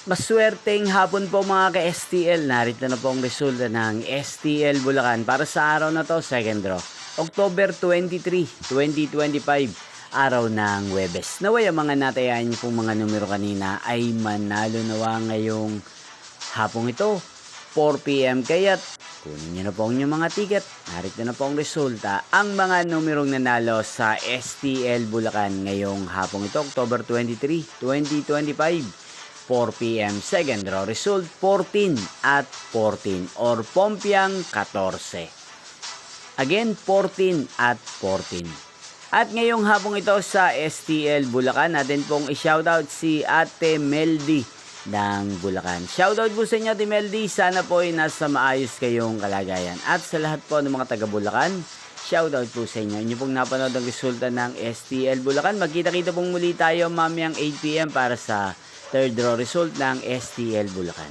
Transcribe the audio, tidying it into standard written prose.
Maswerteng hapon po mga ka-STL. Narito na po ang resulta ng STL Bulacan para sa araw na to, second draw. October 23, 2025, araw ng Huwebes. Naway ang mga natayan niyo pong mga numero kanina ay manalo nawa ngayong hapong ito, 4 p.m. Kaya't kunin niyo na po ang inyong mga ticket. Narito na po ang resulta. Ang mga numerong nanalo sa STL Bulacan ngayong hapong ito, October 23, 2025. 4 p.m. second draw result 14 at 14 or Pompiang 14. Again 14 at 14. At ngayong hapong ito sa STL Bulacan, natin pong i-shoutout si Ate Meldy ng Bulacan. Shoutout po sa inyo Ate Meldy, sana po ay nasa maayos kayong kalagayan. At sa lahat po ng mga taga Bulacan, shoutout po sa inyo. Inyo pong napanood ang resulta ng STL Bulacan. Magkita-kita pong muli tayo mamayang 8 p.m. para sa third draw result ng STL Bulacan.